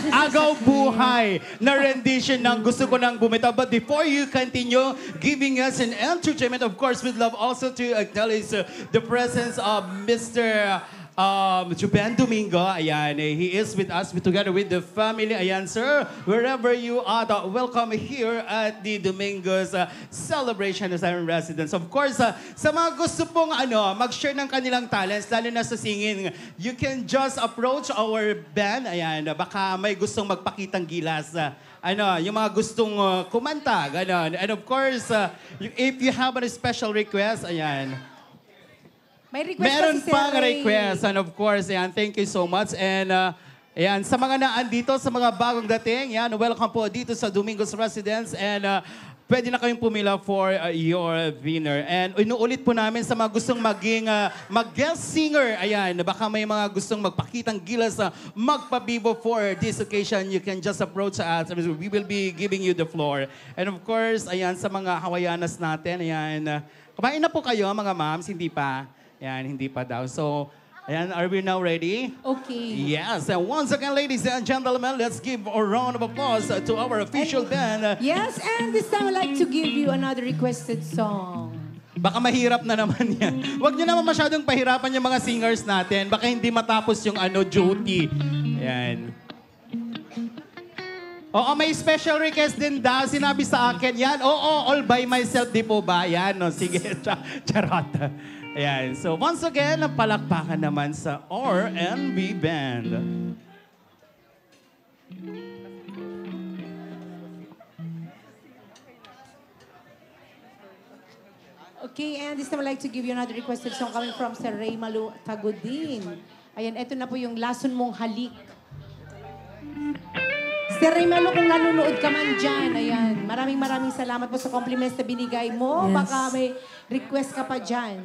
Agaw Buhay na rendition ng Gusto Ko Nang Bumitaw. But before you continue giving us an entertainment, of course, we'd love also to acknowledge the presence of Mr. Juben Domingo. Ayan, he is with us together with the family. Ayan, sir, wherever you are, welcome here at the Domingos celebration of Siren Residence. Of course, sa mga gusto pong mag-share ng kanilang talents, lalo na sa singing, you can just approach our band. Ayan, baka may gustong magpakitang gilas. Yung mga gustong kumanta, ganon. And of course, if you have a special request, ayan, may request meron si pang Sir Ray. request. And of course, ayan, thank you so much. And ayan, sa mga naandito, sa mga bagong dating, ayan, welcome po dito sa Domingos Residence. And pwede na kayong pumila for your winner. And inuulit po namin sa mga gustong maging mag-guest singer. Ayan, baka may mga gustong magpakitang gilas, magpabibo for this occasion, you can just approach us. We will be giving you the floor. And of course, ayan, sa mga Hawaiianas natin, ayan, kumain na po kayo, mga moms, hindi pa. Ayan, hindi pa daw. So, ayan, are we now ready? Okay. Yes. And once again, ladies and gentlemen, let's give a round of applause to our official band. Yes, and this time I'd like to give you another requested song. Baka mahirap na naman yan. Huwag nyo naman masyadong pahirapan yung mga singers natin. Baka hindi matapos yung duty. Ayan. Oo, may special request din daw. Sinabi sa akin yan. Oo, all by myself, di po ba? Yan, no? Sige, charot. Ayan. So, once again, palakpakan naman sa R&B Band. Okay, and this time I'd like to give you another requested song coming from Sir Ray Malu Tagudin. Ayan, eto na po yung Lason Mong Halik. Sir Ray Malu, kung nanonood ka man dyan, ayan, maraming salamat po sa compliments na binigay mo. Yes. Baka may request ka pa dyan.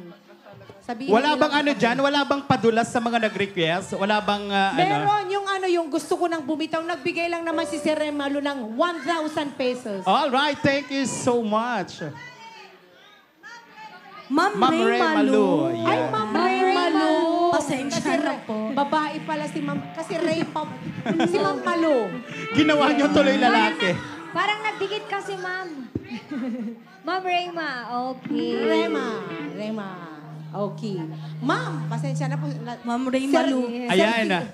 Sabihin Wala mo bang lang- dyan? Wala bang padulas sa mga nag-request? Wala bang Meron yung Gusto Ko Nang Bumitaw. Nagbigay lang naman si Sir Ray Malu ng 1,000 pesos. All right, thank you so much. Ma'am Ma'am Ray Ray Malu. Malu. Ay, Yeah. Ma'am Ray Malu. Pasensya Kasi na po. Babae pala si Ma'am. Kasi Ray pa. Si Ma'am Malu. Ginawa niyo tuloy lalaki. Parang nagdikit kasi, ma'am. Ma'am Rayma, okay. Rema. Okay. Ma'am, pasensya na po. Ma'am Ray Sir- Malu. Sir- Ayan.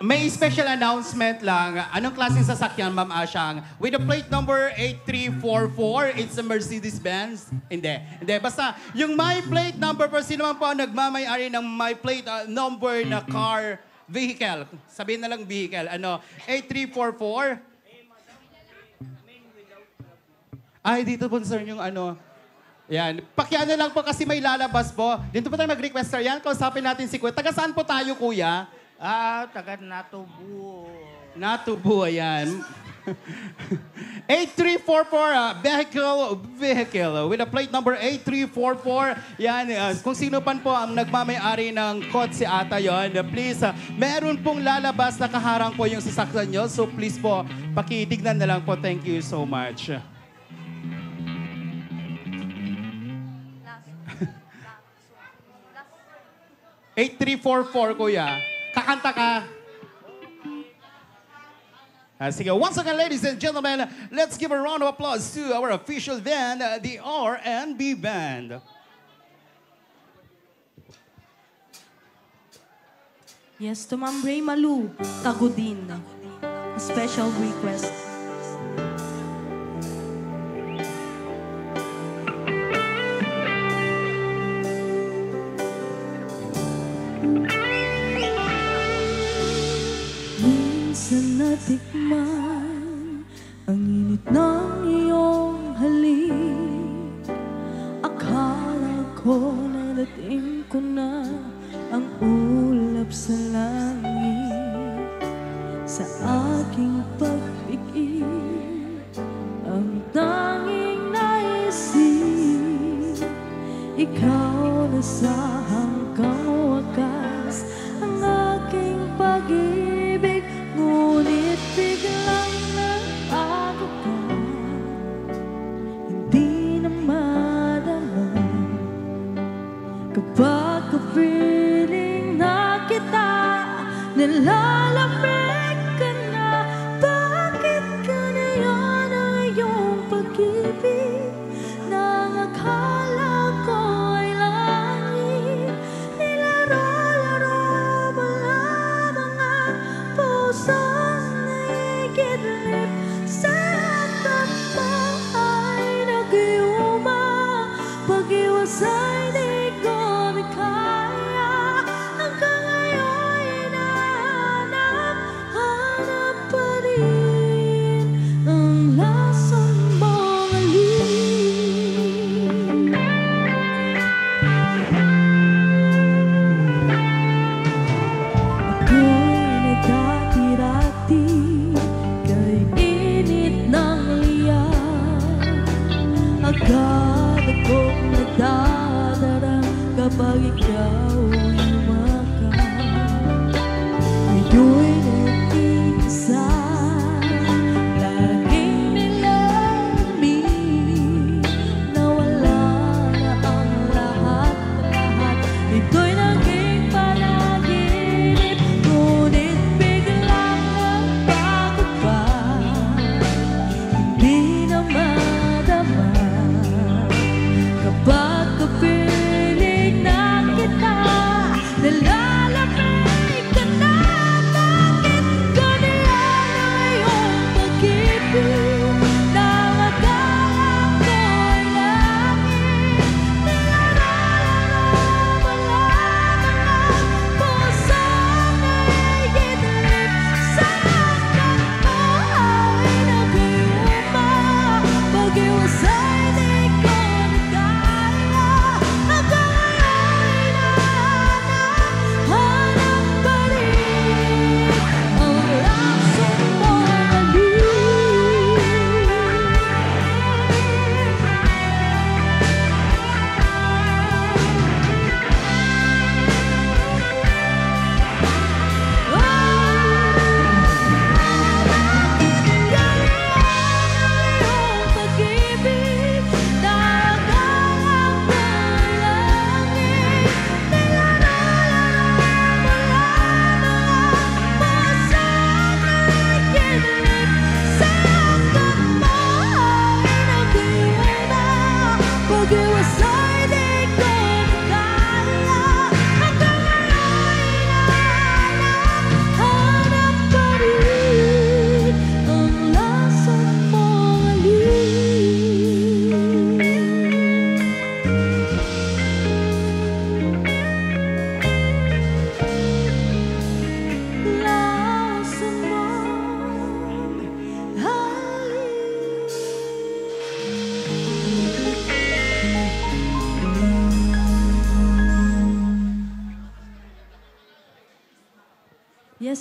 May special announcement lang. Anong klaseng sasakyan, Ma'am Asyang? With the plate number 8344, it's a Mercedes-Benz? Hindi. Basta, yung my plate number, per sino man po ang nagmamay-ari ng my plate number na car, vehicle. Sabihin na lang vehicle. 8344? Ay, dito po, sir, yung Yan. Pakiano lang po kasi may lalabas po. Dito po tayo mag-request, sir. Yan, kausapin natin si Kuya. Taga saan po tayo, Kuya? Taga Natubu. Natubu, ayan. 8344, vehicle, with a plate number 8344. Yan, kung sino pan po ang nagmamay-ari ng kotse ata yon, please, meron pong lalabas na kaharang po yung sasakyan nyo. So please po, pakitignan na lang po. Thank you so much. (8344) Kuya. Kakanta ka. Sige, once again, ladies and gentlemen, let's give a round of applause to our official band, the R&B Band. Yes, to Ma'am Ray Malu Tagudin. A special request. Minsan natikman ang init ng iyong halik. Akala ko narating ko na ang ulap sa langit. Sa aking pag-ibig, ang tanging naisip, ikaw na sa hanggang wakas ang aking pag-ibig. Ngunit biglang nag-ako ka, hindi na madama. Kapag kapiling na kita, nilalamig ka na.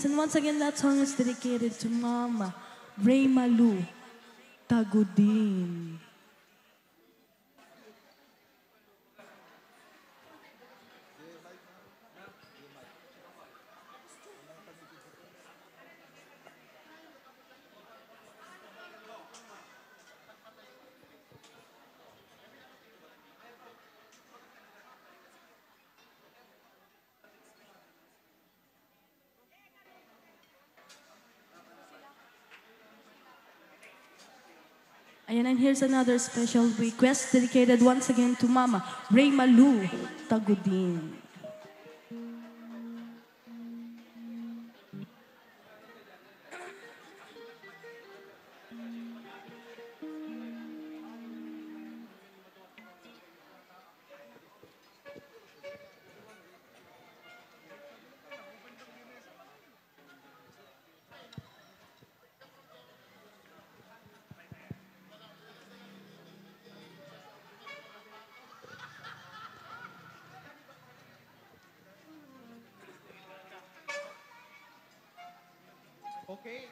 Yes, and once again, that song is dedicated to Mama Ray Malu Tagudin. Ayan, and here's another special request dedicated once again to Mama Ray Malu Tagudin. Okay.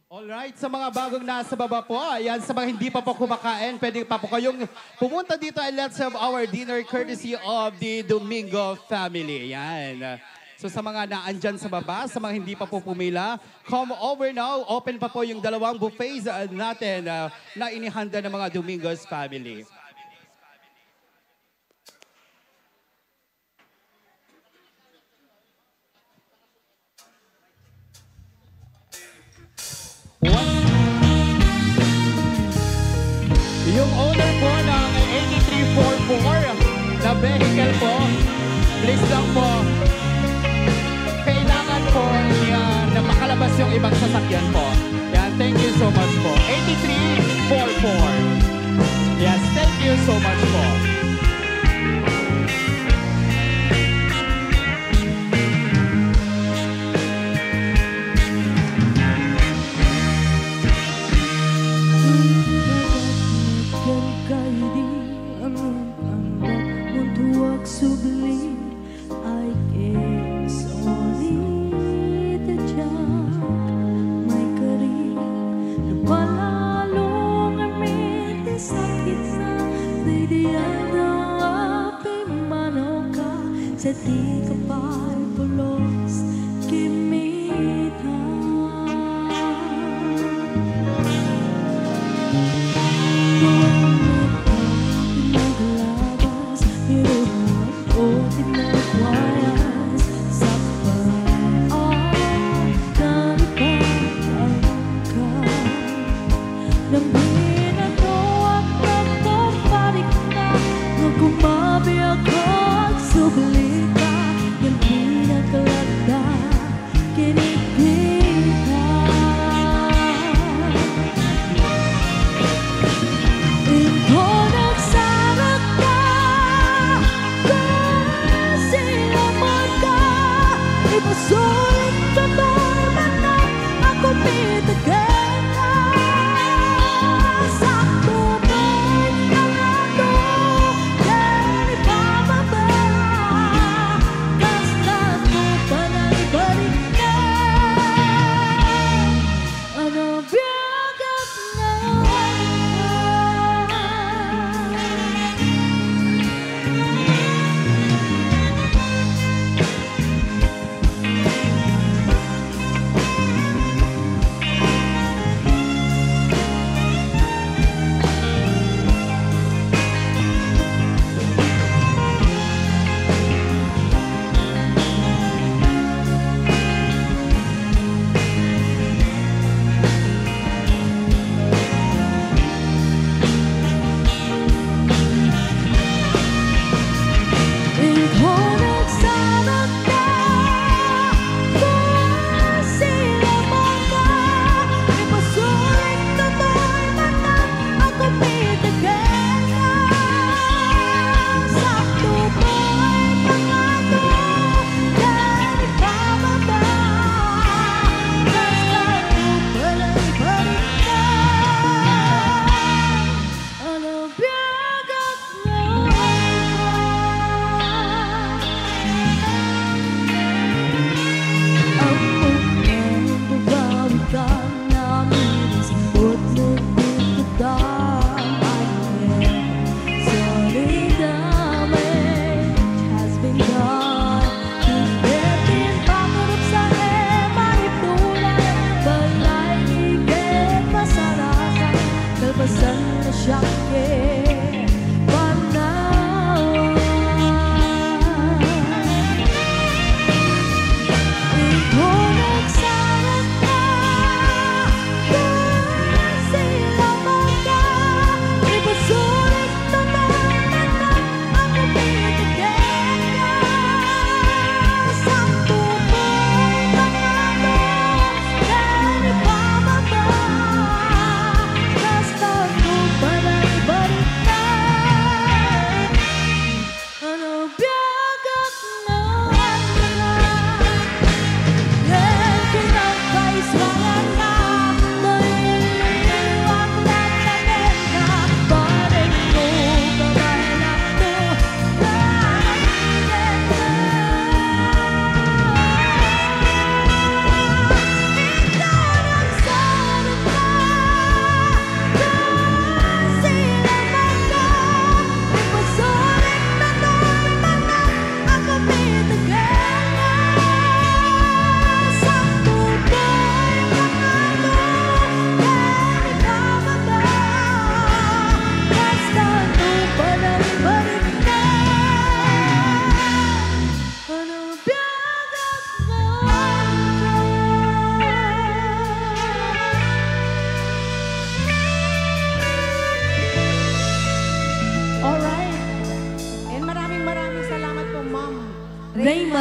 Alright, sa mga bagong nasa baba po, ayan, sa mga hindi pa po kumakain, pwede pa po kayong pumunta dito and let's have our dinner courtesy of the Domingo family. Ayan. So sa mga naandyan sa baba, sa mga hindi pa po pumila, come over now. Open pa po yung dalawang buffets natin na inihanda ng mga Domingos family. Yung owner po ng 8344 na vehicle po, please lang po, kailangan po niya na makalabas yung ibang sasakyan po. Yan, thank you so much po. 8344. Yes, thank you so much po. Palalo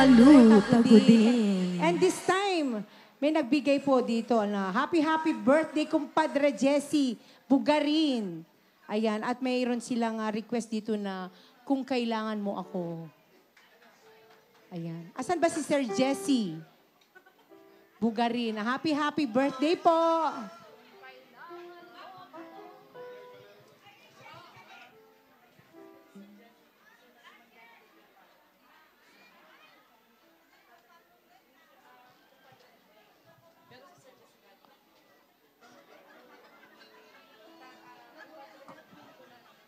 Malu Tagudin. And this time, may nagbigay po dito na happy birthday kumpadre Jessie Bugarin. Ayan, at mayroon silang request dito na kung kailangan mo ako. Ayan. Asan ba si Sir Jessie Bugarin? Happy birthday po.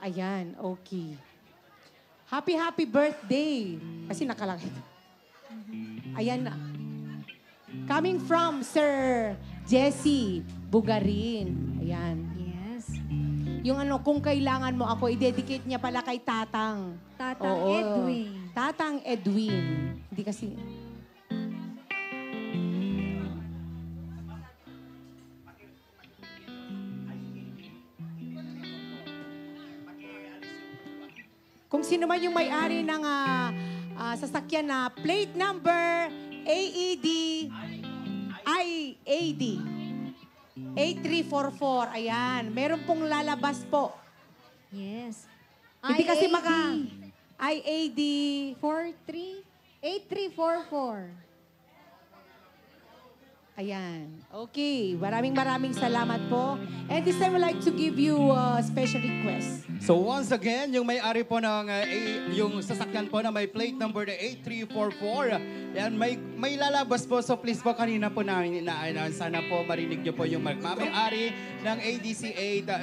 Ayan, okay. Happy birthday. Kasi nakalaki. Ayan na. Coming from Sir Jessie Bugarin. Ayan. Yes. Yung ano, kung kailangan mo ako, i-dedicate niya pala kay Tatang. Tatang Oo. Edwin. Tatang Edwin. Hindi kasi... Kung sino man yung may-ari ng sasakyan na plate number AED 8344. Ayan. Meron pong lalabas po. Yes. Hindi kasi IAD IAD 8344. Ayan. Okay. Maraming salamat po. And this time, I'd like to give you a special request. So once again, yung may-ari po ng yung sasakyan po na may plate number na 8344, yan, may lalabas po. So please po, kanina po namin ina-announce. Sana po marinig niyo po yung may-ari ng ADC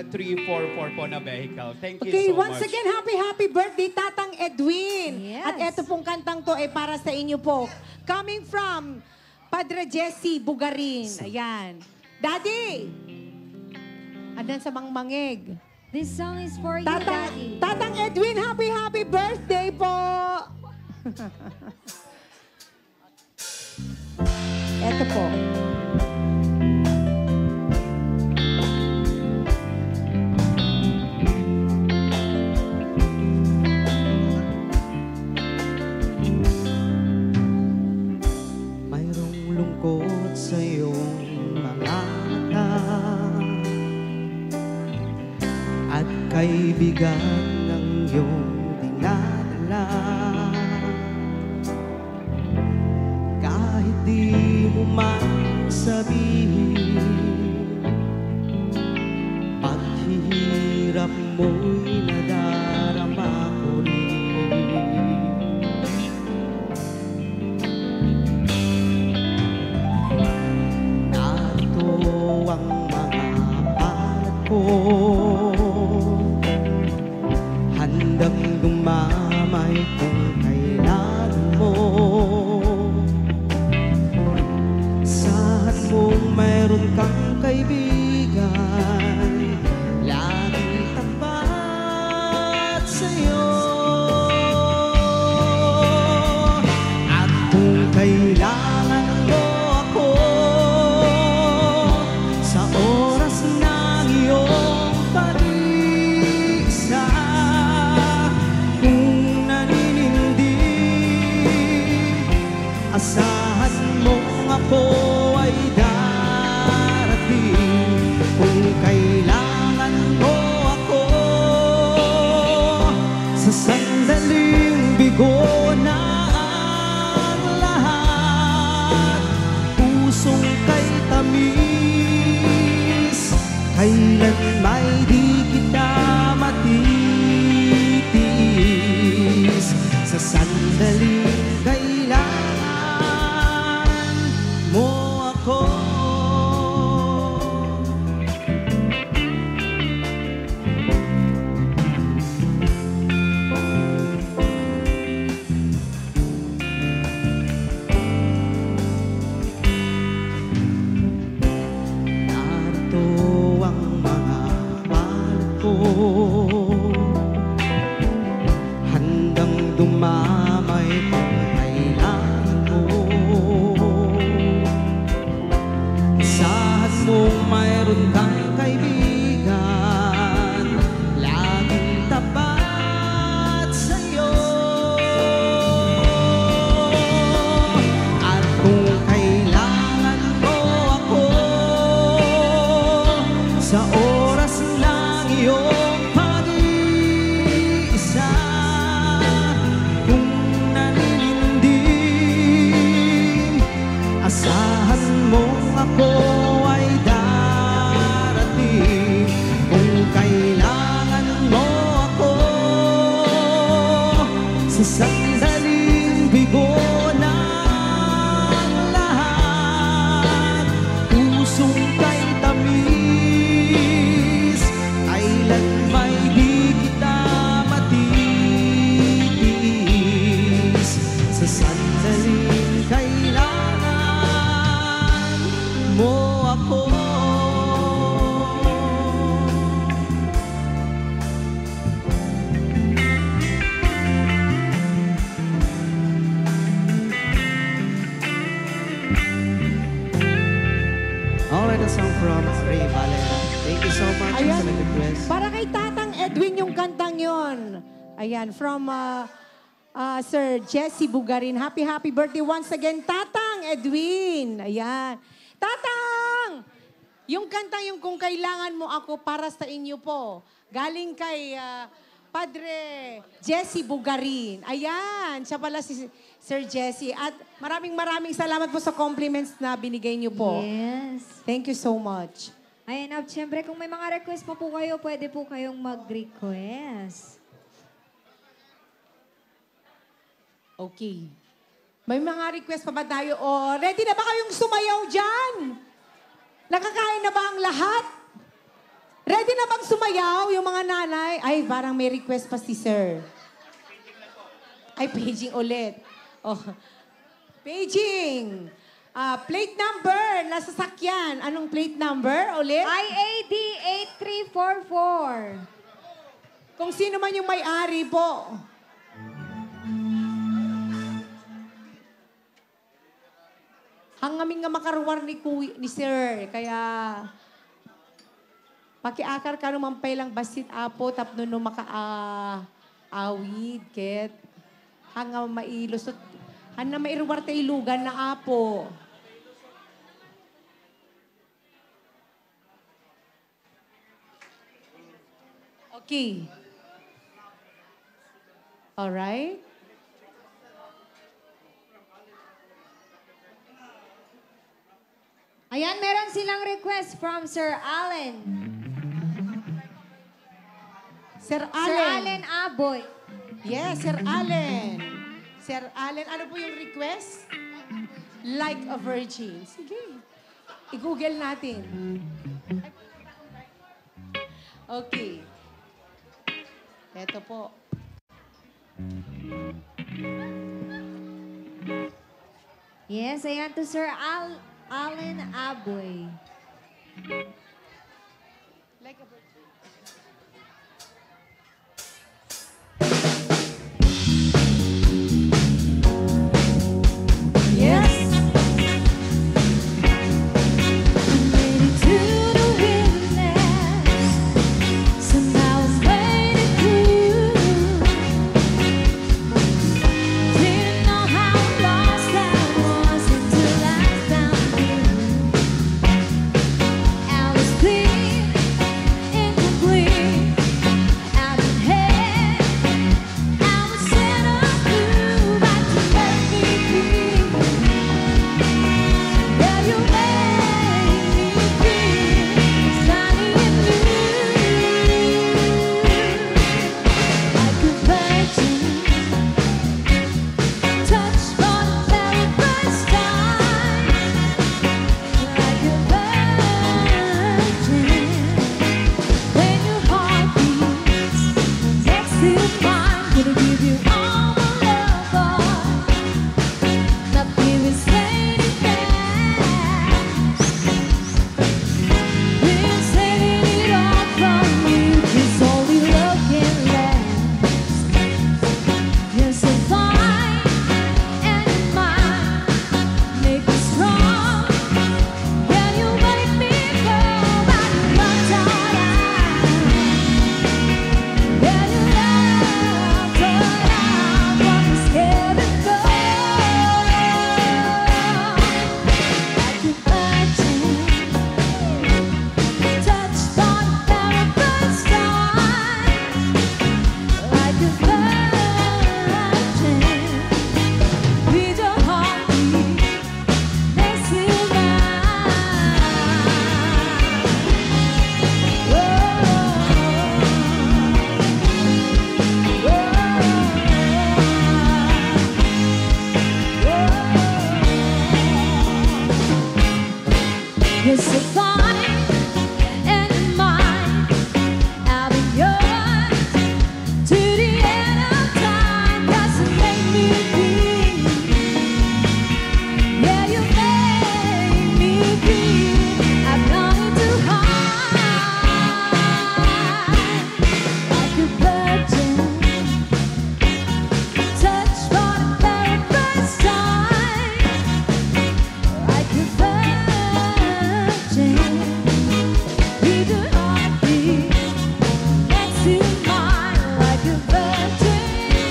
8344 po na vehicle. Thank you Okay, so once much. again, happy birthday, Tatang Edwin. Yes. At eto pong kantang to ay para sa inyo po. Coming from Padre Jessie Bugarin. Ayan. Daddy! Andan sa Mangmangeg. This song is for you, Daddy. Tatang Edwin, happy birthday po! Eto po. Mayroong lungkot sa iyong mga mata at kaibigan ng iyong dinadala. Kahit di mo man sabihin, paghihirap mo'y nadarama ko rin. Narito ang mga palad ko, handang dumamay kung kailan mo. Saan mong mayroon kang kaibigan, laging tapat sa'yo. At kung kailangan mo ako sa oras ng iyong pag-iisa, kung naninindig, asahan mong ako ay darating. Kung kailangan mo ako sa sandaling bigo na ang lahat, pusong kay tamis, kailan may di kita matitiis. Sa sandaling kailangan mo ako. Asahan mo ako ay darating kung kailangan mo ako sa sandaling bigo ng lahat. Pusong kay tamis, kailan may di kita matitiis sa sandaling kailangan mo ako. Alright, a song from Ray Valera. Thank you so much Ayan. sa nag-request. Para kay Tatang Edwin yung kantang yon. Ayan, from Sir Jesse Bugarin. Happy birthday once again, Tatang Edwin. Ayan. Tatang! Yung kantang yung kung kailangan mo ako para sa inyo po. Galing kay Padre Jesse Bugarin. Ayan, siya pala si Sir Jesse. At maraming salamat po sa compliments na binigay niyo po. Yes. Thank you so much. Ayan, at syempre kung may mga request pa po kayo, pwede po kayong mag-request. Okay. May mga request pa ba tayo? O, ready na ba kayong sumayaw dyan? Nakakain na ba ang lahat? Ready na bang sumayaw yung mga nanay? Ay, parang may request pa si Sir. Ay, paging ulit. Oh. Paging. Plate number, nasa sakyan. Anong plate number ulit? IAD 8344. Kung sino man yung may-ari po. Hanggamin nga makaruwar ni Sir. Kaya, pakiakar ka naman pailang basit apo, tapno no awid, ket. Hanga mailusot. Hanga mairuwar tayo ilugan na apo. Okay. Alright. Ayan, meron silang request from Sir Allen. Sir Sir Allen. Allen Aboy. Yes, Sir Allen. Sir Allen, ano po yung request? Like a virgin. Sige. I-google natin. Okay. Ito po. Yes, ayan to Sir Allen Aboy. Like a virgin. Yes. I was clean You're so fine and mine. I'll be yours to the end of time. 'Cause you make me feel, yeah, you make me feel. I've gone to hide like a virgin, touched for the very first time, like a virgin. With a heartbeat next to mine, like a virgin.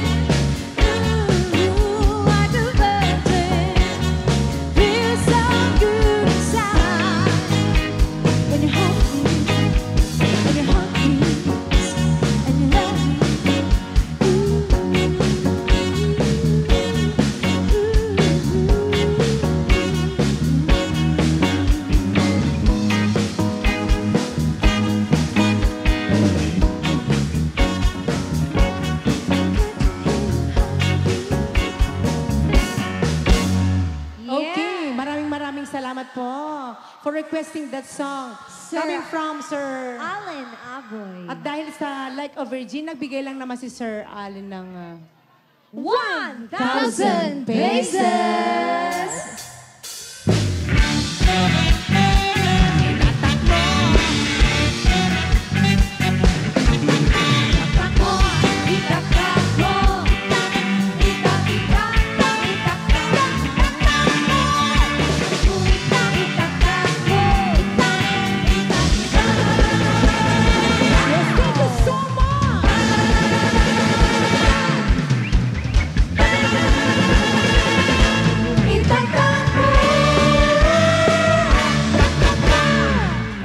Ooh, like a virgin. Feels so good inside when you hold me, when your heart beats and you love me. Okay, maraming salamat po for requesting that song. Sir Coming from Sir. Allen Aboy. At dahil sa Like a Virgin, nagbigay lang naman si Sir Allen ng 1,000 pesos. Yes, thank you so much!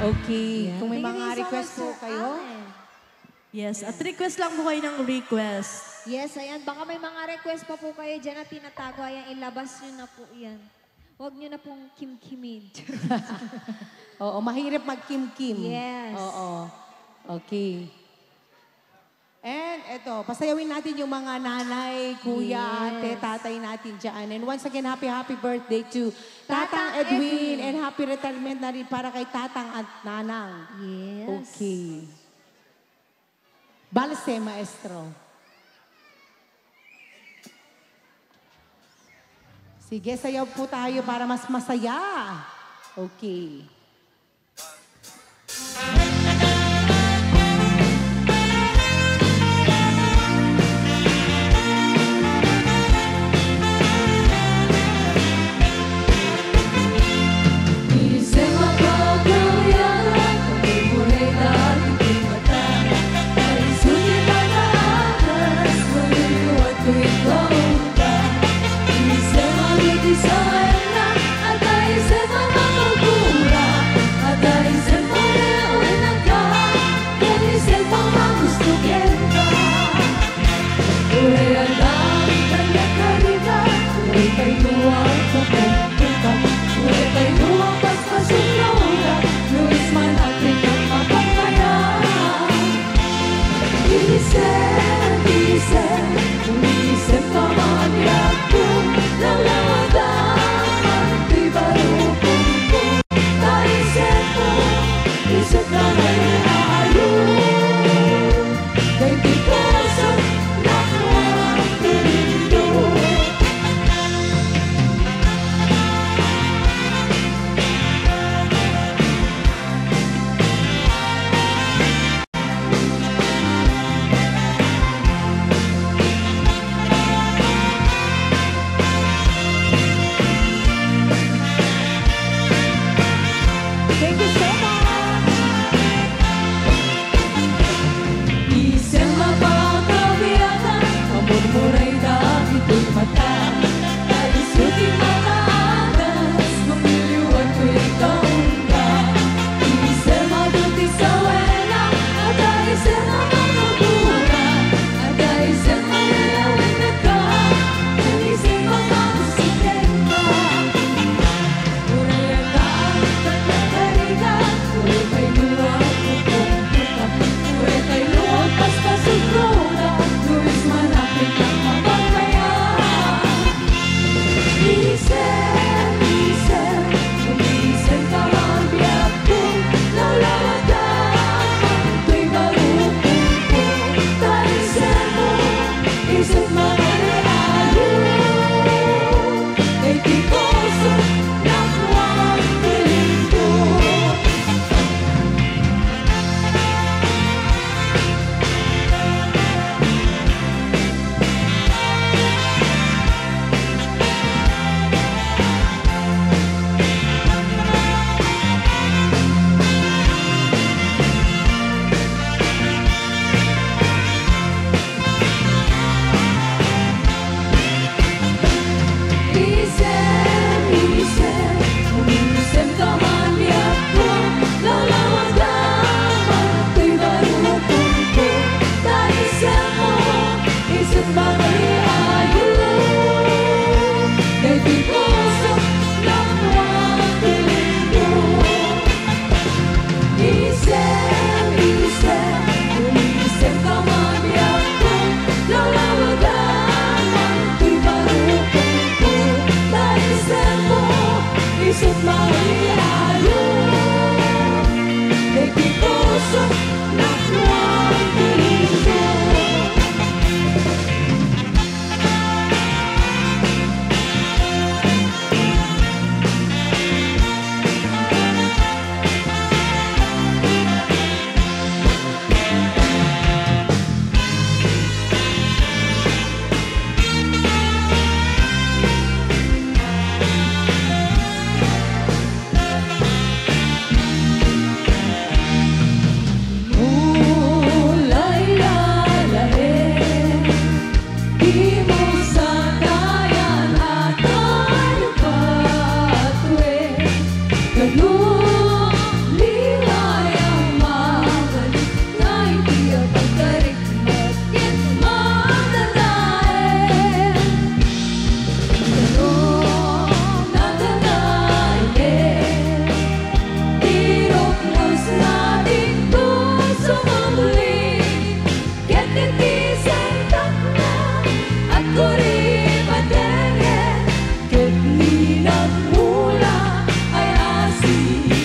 Okay, kung may mga request po kayo. Yes, at request lang po kayo ng request. Yes, ayan. Baka may mga request pa po kayo dyan na tinatago. Ayan, ilabas nyo na po yan. Huwag nyo na pong kim-kimin. Oo, mahirap mag-kim-kim. Yes. Oo. Okay. And eto, pasayawin natin yung mga nanay, kuya, ate, tatay natin dyan. And once again, happy birthday to Tatang Edwin. And happy retirement na rin para kay Tatang at Nanang. Yes. Okay. Balse, maestro. Sige, sayaw po tayo para mas masaya. Okay. Isama magiging sa na at tayo sa mga magulang. Ganun, liwayang mabalik na hindi ang pagkarikmat at madanain. Ganun, nadanain. Tinuklos natin kung sumabli. Ket titisan takna at kuri patengen. Ket ninagmula ay asing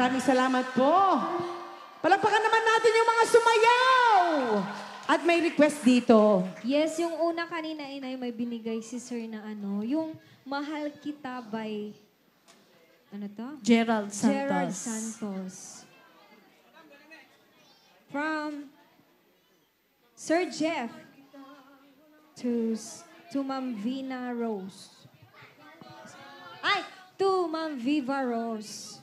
maraming salamat po. Palakpakan naman natin yung mga sumayaw. At may request dito. Yes, yung una kanina inay may binigay si Sir na ano, yung Mahal Kita by, ano to? Gerald Santos. Gerald Santos. From Sir Jeff to Ma'am Vina Rose. Ay, to Ma'am Viva Rose.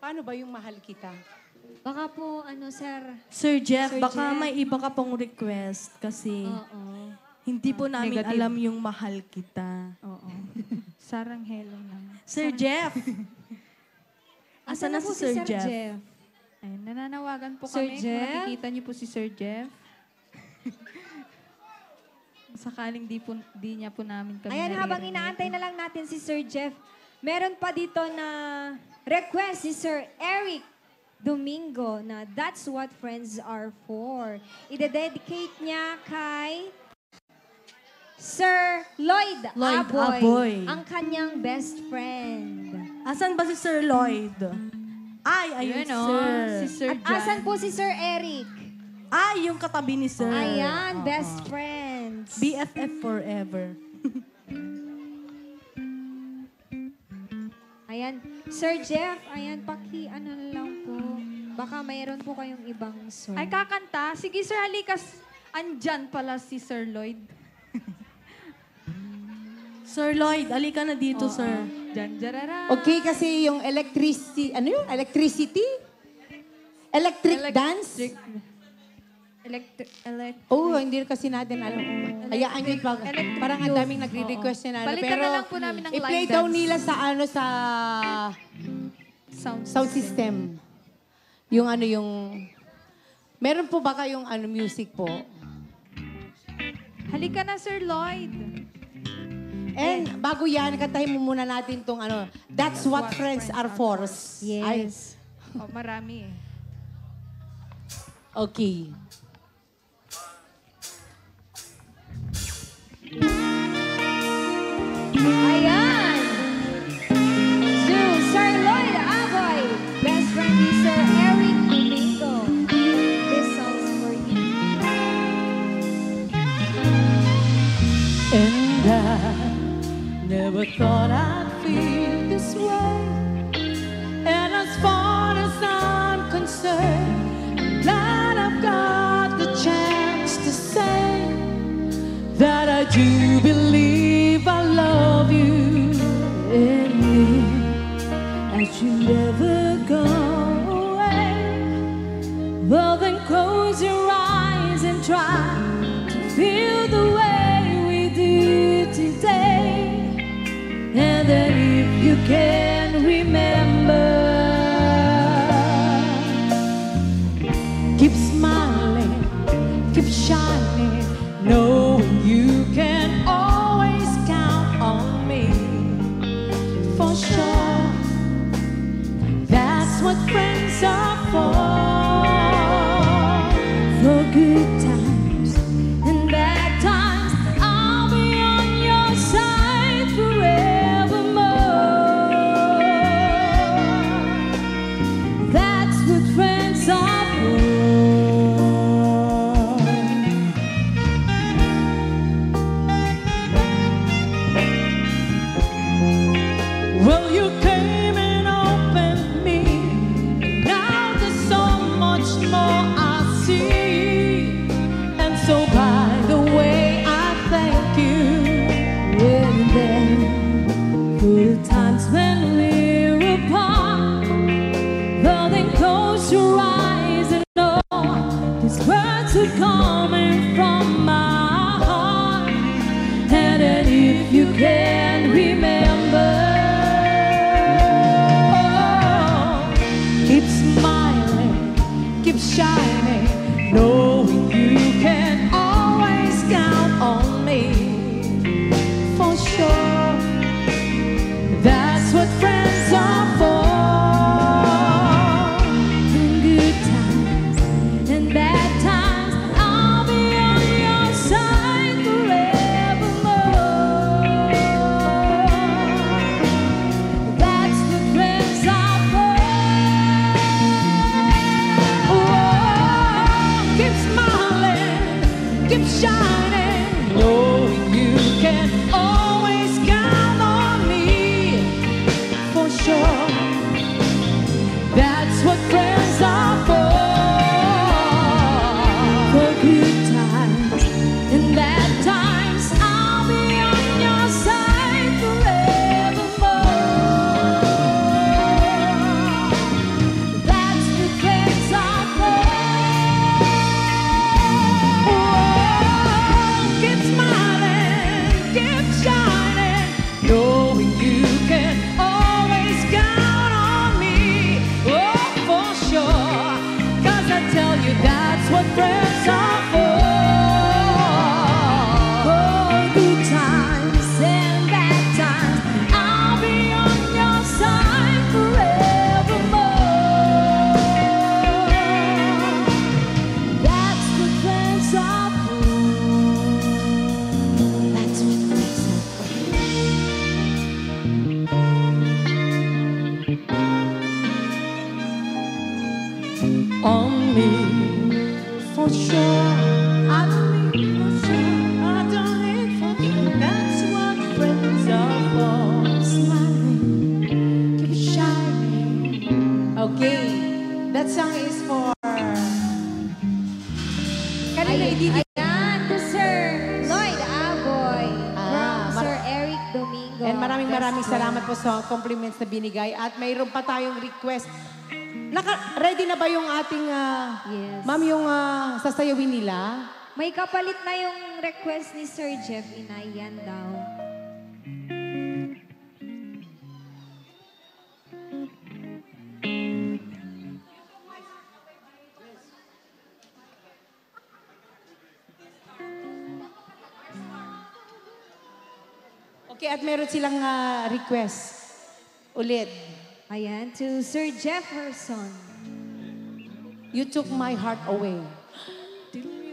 Paano ba yung mahal kita? Baka po, ano, Sir? Sir Jeff, Sir baka Jeff. may iba ka pong request kasi Oo. hindi po namin Negative. alam yung mahal kita. Oo. Sarang hello lang. Sir Jeff! Asa na po si Sir Jeff? Ay, nananawagan po Sir kami. Jeff? Kung nakikita niyo po si Sir Jeff. Sakaling di niya po namin kami Ayan, habang naririnig. inaantay na lang natin si Sir Jeff, meron pa dito na request si Sir Eric Domingo na That's What Friends Are For. Ide-dedicate niya kay Sir Lloyd Aboy. ang kanyang best friend. Asan ba si Sir Lloyd? Ay, ayun, Ayun, oh, sir. si Sir At John. asan po si Sir Eric? Ay, yung katabi ni Sir. Ayan, best friends. BFF forever. Ayan, Sir Jeff, ayan, ano lang po. Baka mayroon po kayong ibang song. Ay, kakanta. Sige, Sir, halikas. Andyan pala si Sir Lloyd. Sir Lloyd, alika na dito, sir. Diyan, jarara. Okay, kasi yung electricity, ano yun? Electricity? Electric dance? Oh, hindi kasi natin alam. Hayaan nyo, parang ang daming nagre-request na ano. Balikan Pero na lang po namin ng i-play line daw dance. nila sa ano sa sound system. Yung ano yung... Meron po ba kayong ano, music po? Halika na, Sir Lloyd. And bago yan, kantahin mo muna natin tong ano, That's What Friends Are For. Ay, Yes. Oh, marami eh. okay. Ayan! To Sir Lloyd Aboy, best friend ni Sir Eric Domingo. This song's for you. And I never thought I'd feel this way. And as far as I'm concerned, I'm glad I've got the chance to say that I do believe I love you. And if I should ever go away, well then close your eyes and try to feel the way we do today. And then if you can remember, keep smiling, keep shining, knowing you can always count on me. For sure, that's what friends are for. For good times and bad times, I'll be on your side forevermore. That's what friends are for. Well, you came and opened me. Now there's so much more I see. And so by the way, I thank you. And then for the times when we're apart, well then close your eyes and know these words are coming from my heart. And then if you can remember, keep smiling, keep shining, knowing you can always count on me. For sure, that's what friends are for. In good times and bad times, I'll be on your side forevermore. what friends are for. For good times and bad times, I'll be on your side forevermore. That's what friends are for. That's what friends are for. On me, for sure. On me, for sure. I done it for you. That's what friends are for. Smiling, keep shining. Okay. That song is for... Kanina ididi. Ayan, to Sir Lloyd Aboy Ah, from Sir Eric Domingo. And maraming Best salamat friend. po sa compliments na binigay. At mayroon pa tayong request. Ready na ba yung ating... Yes. Ma'am, yung sasayawin nila? May kapalit na yung request ni Sir Jeff Inayan daw. Okay, at meron silang request. Ulit. Ayan, to Sir Jefferson. You took my heart away.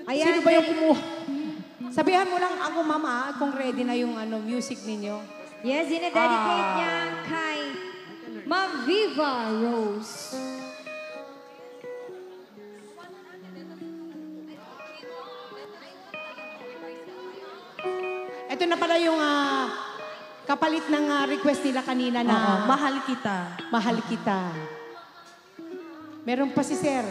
Ayan, Sino ba yung kumuha? Sabihan mo lang ako, mama, kung ready na yung music ninyo. Yes, dinededicate niya kay Ma'am Viva Rose. Ito na pala yung kapalit ng request nila kanina na Mahal kita. mahal kita. Meron pa si Sir.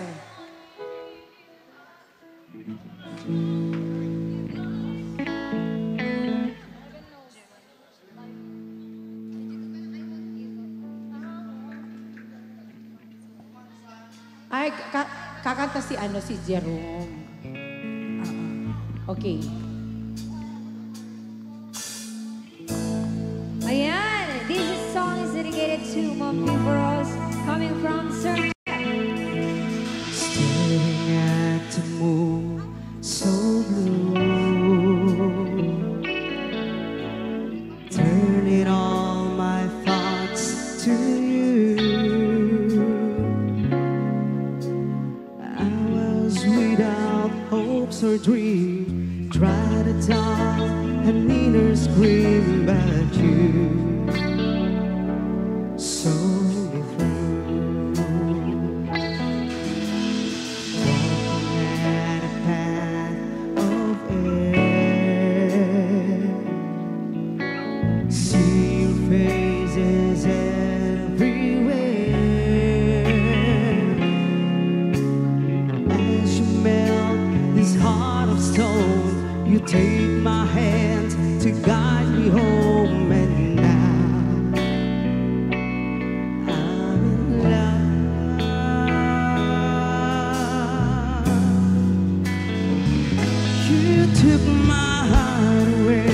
Ay, kakanta si Jerome. Okay. Ayan, this song is dedicated to Ma'am Viva Rose coming from Sir Staring at the moon, so blue. Turning all my thoughts to you. I was without hopes or dreams. Tried to talk, an inner scream, but you saw me through. Walking at a path of air, seeing faces everywhere. As you melt this heart of stone, you take my hand to guide me home, and now I'm in love. You took my heart away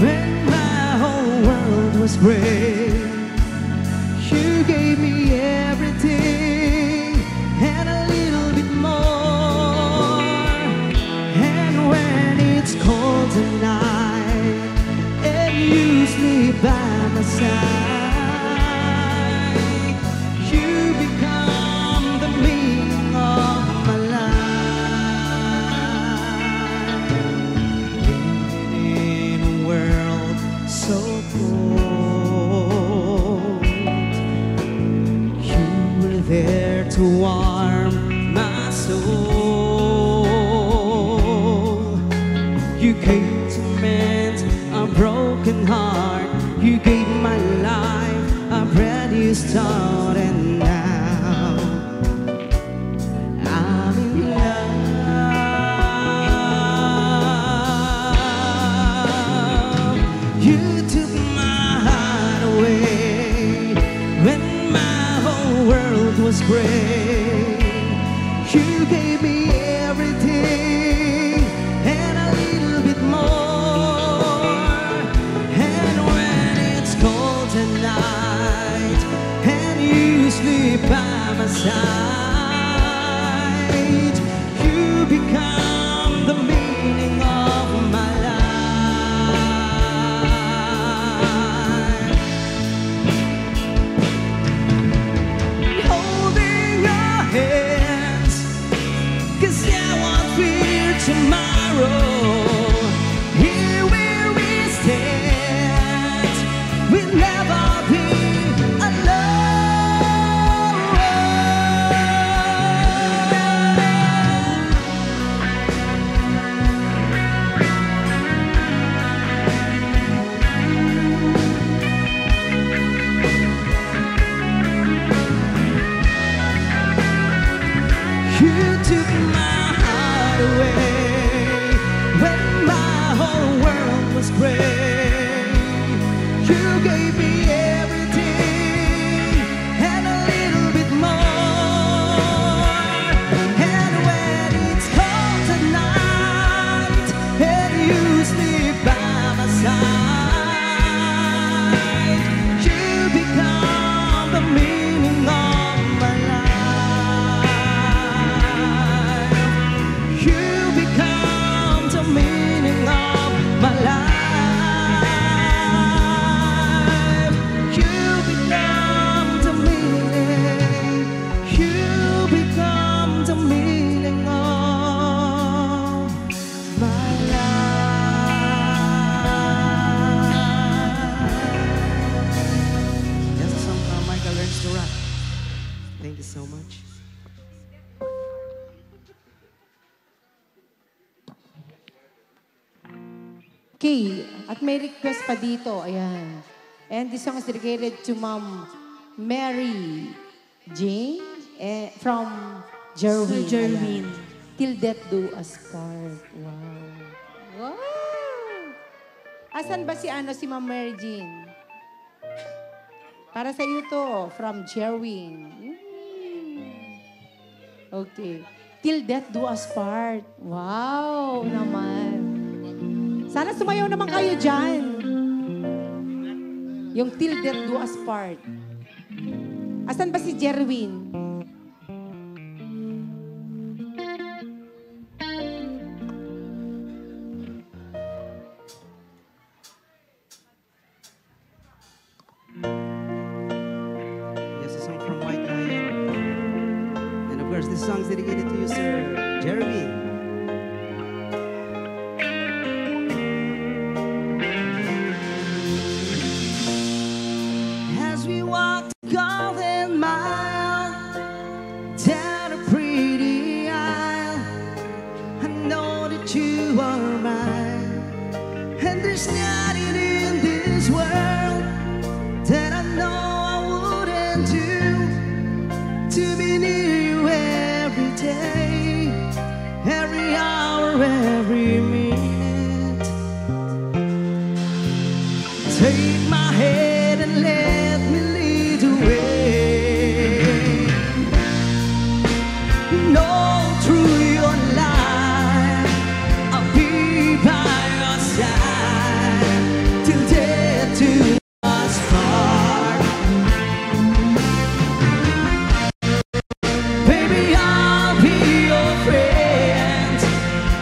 when my whole world was gray. You gave me everything and a little bit more. And when it's cold tonight and you sleep by my side, you become the meaning of my life. Living in a world so cold, you were there to warm my soul. You came to mend a broken heart. You gave my life a brand new start, and now I'm in love. You took my heart away when my whole world was gray. You gave me everything and a little bit more. 'cause I won't fear tomorrow. Here where we stand, we'll never be You took my heart away when my whole world was gray. You gave me everything and a little bit more. And when it's cold at night and you sleep by my side, you become the meaning of my life. You become the meaning of my life. You become the meaning. You become the meaning of my life. That's a song from Michael Learns to Rock. Thank you so much. Okay, at may request pa dito. Ayan. And this song is dedicated to Ma'am Mary Jane from Jerwin. Sir Jerwin. Ayan. Till death do us part. Wow. Wow! Asan ba si Ma'am Mary Jane? Para sa iyo to, from Jerwin. Okay. Till death do us part. Wow naman. Sana sumayaw naman kayo dyan. Yung till death do us part. Asan ba si Jerwin? Yes, a song from White Lion. And of course, this song is dedicated to you, Sir Jeremy. As we walk the golden mile down a pretty aisle, I know that you are mine, and there's nothing in this world that I know I wouldn't do to be near you every day, every hour, every minute. Take my hand and let me lead the way. No, through your life, I'll be by your side till death do us part. Baby, I'll be your friend.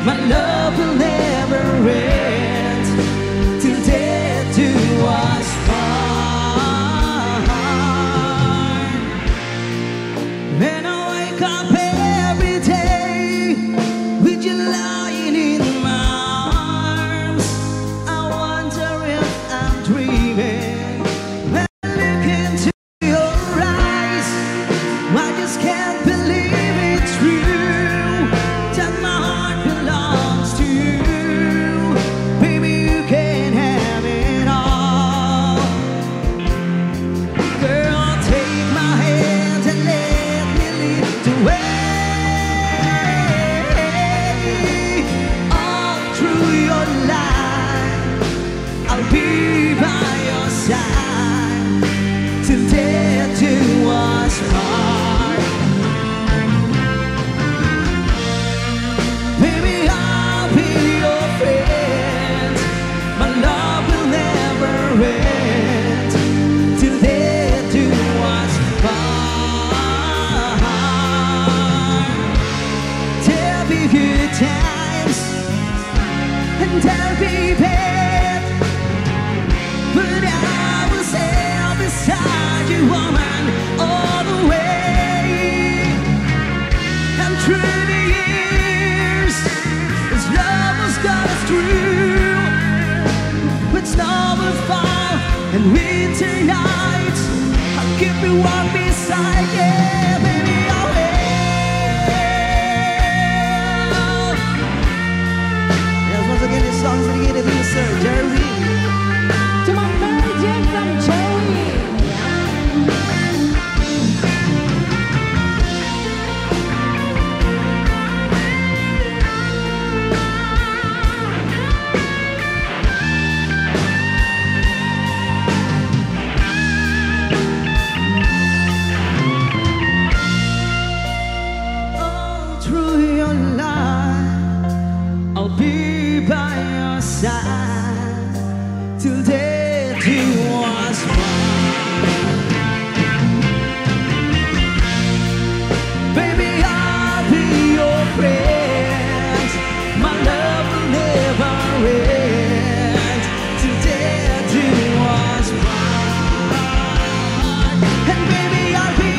My love will never end till death do us part. When I wake up every day with you lying in my arms, I wonder if I'm dreaming. When I look into your eyes, I just can't believe it's true that my heart belongs to you. Baby, you can have it all. Girl, take my hand and let me lead the way. All through your life, I'll be by your side till death do us part. Baby, I'll be your friend. My love will never end till death do us part. There'll be good times and there'll be bad, but I will sail beside you, woman, all the way. And through the years winter nights, I'll keep you warm beside, yeah, baby, I will. Yes, once again, this song is dedicated to you, Sir Jerry. To my Mary Jane from Joey. All through your life, I'll be by your side till death do us part. Baby, I'll be your friend. My love will never end till death do us part. And baby, I'll be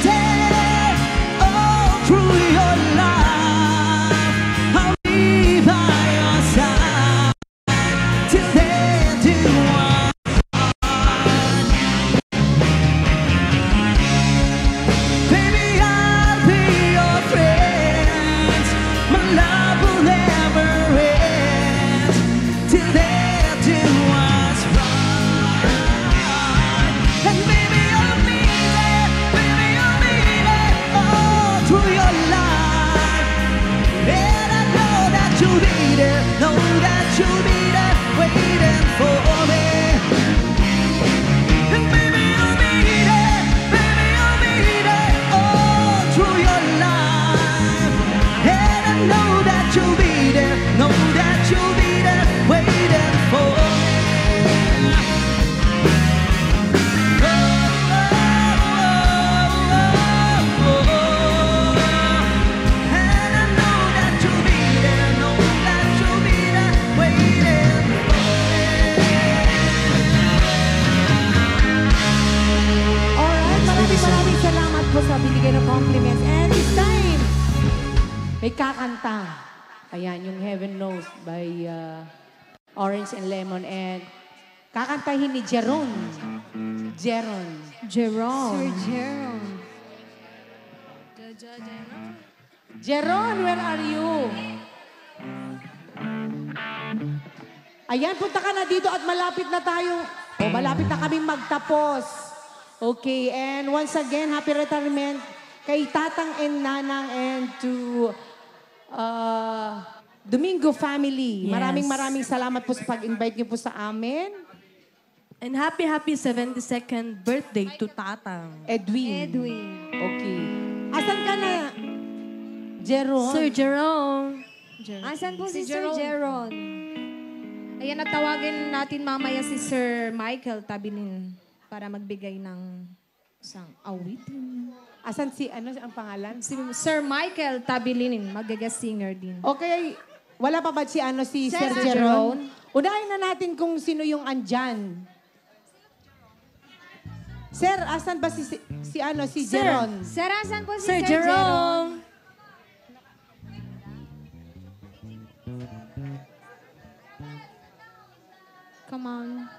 there all through your life. I'll be by your side till death do us part. Baby, I'll be your friend. My love will never end till death do us part. And baby, I'll be there. Baby, I'll be there all through your life. And I know that you'll be there. Know that you'll be there waiting for me. And baby, I'll be there. Baby, I'll be there all through your life. And I know that you'll be there. Know that you'll be there waiting for me. And I know that you'll be there. Know that you'll be there waiting for me. Alright, maraming salamat po sa binigay ng compliments. And this time, may kakanta. Ayan, yung Heaven Knows by Orange and Lemon. And kakantahin ni Jeron. Jeron. Sir Jerome. Jeron, where are you? Ayan, punta ka na dito at malapit na tayong, malapit na kaming magtapos. Okay, and once again, happy retirement kay Tatang and Nanang and to Domingo family. Yes. Maraming salamat po sa pag-invite niyo po sa amin. And happy 72nd birthday to Tatang. Edwin. Edwin. Okay. Asan ka na, Jeron? Sir Jerome. Asan po si Sir Jerome? Jeron? Ayan, natawagin natin mamaya si Sir Michael Tabilin para magbigay ng isang awitin. Asan si, ano ang pangalan? Si Sir Michael Tabilin, mag-guest singer din. Okay, wala pa ba si Sir Sir Jeron? Jeron? Unahin na natin kung sino yung andyan. Sir, asan ba si Jeron? Sir, asan po si Sir Sir Jeron? Jerome. Come on.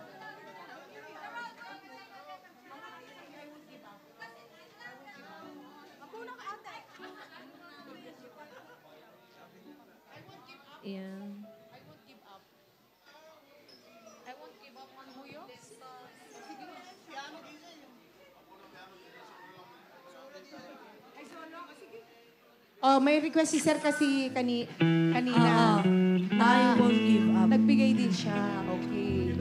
Ayan. Oh, may request si Sir kasi kanina. I won't give up. Nagbigay din siya. Okay.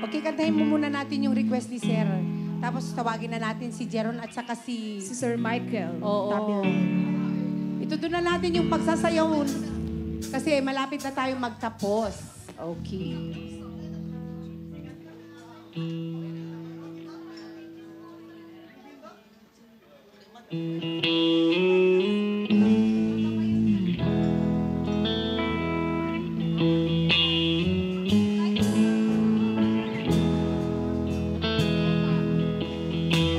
Okay, kantahin mo muna natin yung request ni Sir. Tapos tawagin na natin si Jeron at saka Si Sir Michael Oo. Tabilin. Ito doon na natin yung pagsasayaw. Kasi malapit na tayong magtapos. Okay.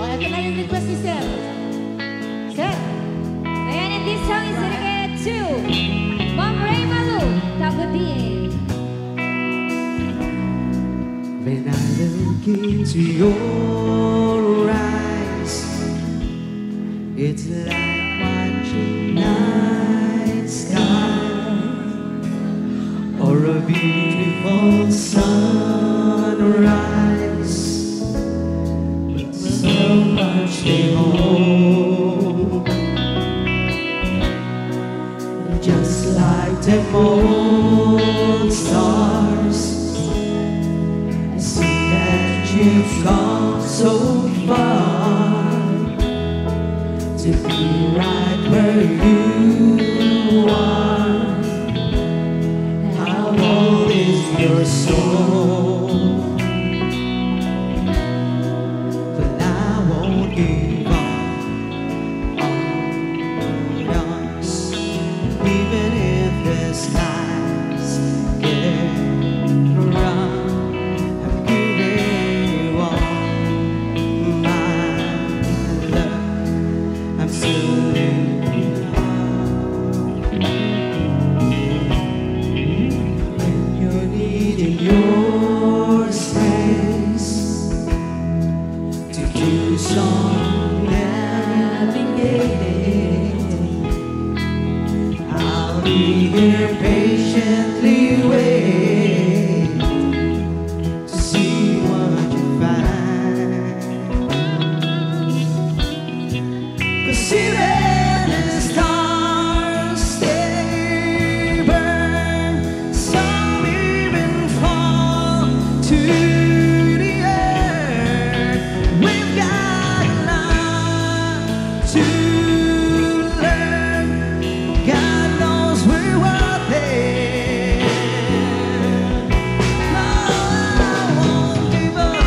O, ito na yung request ni Sir. Sir, When I look into your eyes, it's like watching night sky or a beautiful sunrise. But so much they hold, just like them old stars. I see that you've come so far to be right where you are. How old is your soul? But I won't give up on us, even if the skies get rough. I'm giving you all my love. I'm still looking up. When you're needing your space to do some navigating, I'll be here patiently wait to see what you find. 'Cause even the stars they burn, some even fall to the earth. We've got a lot to learn. God knows we're worth it. No, I won't give up.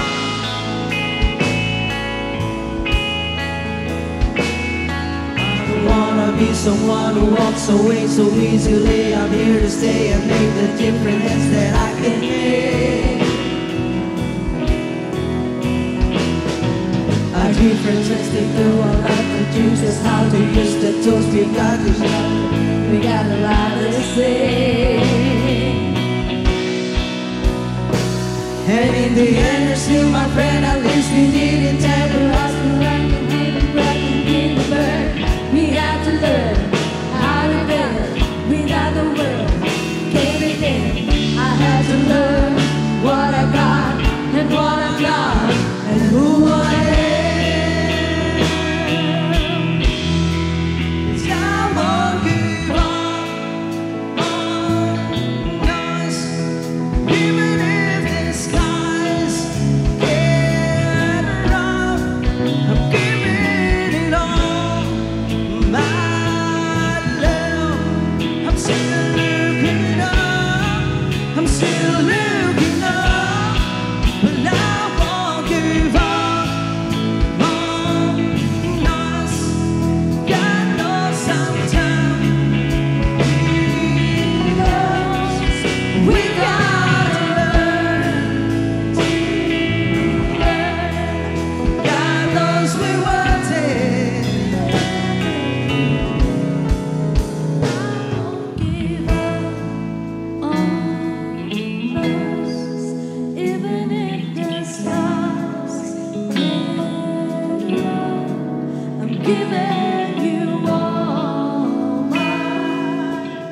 I don't wanna be someone who walks away so easily. I'm here to stay and make the difference that I can make. A difference is to do all life produces. How to use the tools we got to show. We got a lot to say. And in the end, you're still my friend. At least we didn't temper us. We learned to live and breath and give the bird. We had to learn how to live without the world. Came again. I had to learn what I got and what I'm not and who I am. 'Cause I won't give up on us, even if the skies get rough. I'm giving it all my love. I'm still looking up. I'm still looking up. But I won't give up on us. God knows sometimes we gotta learn to learn. God knows we're worth it. Give up on us, even if the stars get rough. I'm giving you all my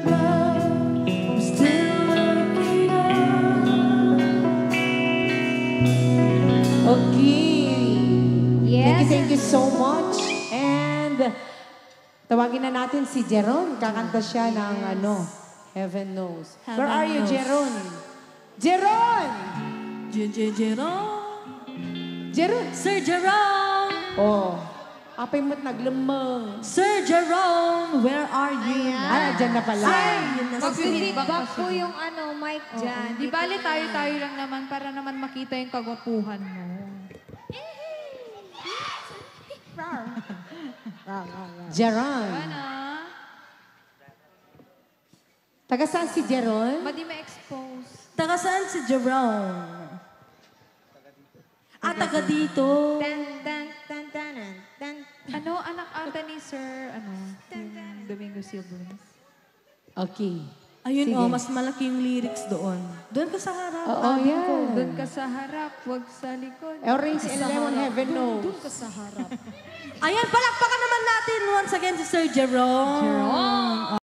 love. I'm still looking up. Okay. Yes. Thank you so much. And tawagin na natin si Jeron. Kakanta siya ng Heaven Knows. Where Heaven are you, Knows. Jeron? Jeron! Jerome. Jeron! Sir Jerome. Oh, apay mo't naglemeng. Sir Jerome, where are you Ah, now? dyan na pala. Yun na si Mag-feedback po yung mic dyan. Di bali tayo-tayo lang naman para naman makita yung kagwapuhan mo. Jeron. Ano? Taga saan si Jeron? Ba't di ma-expose? Taga saan si Jerome? Taga dito. Tan, tan, tan, tanan, tan. Ano, anak ata ni Sir, yung Domingo Siblings? Okay. Ayun, Sige. mas malaki yung lyrics doon. Doon ka sa harap. Oo, yan. Doon ka sa harap, wag sa likod. Orange and lemon, heaven knows. Doon ka sa harap. Ayan, palakpakan naman natin once again si Sir Jerome.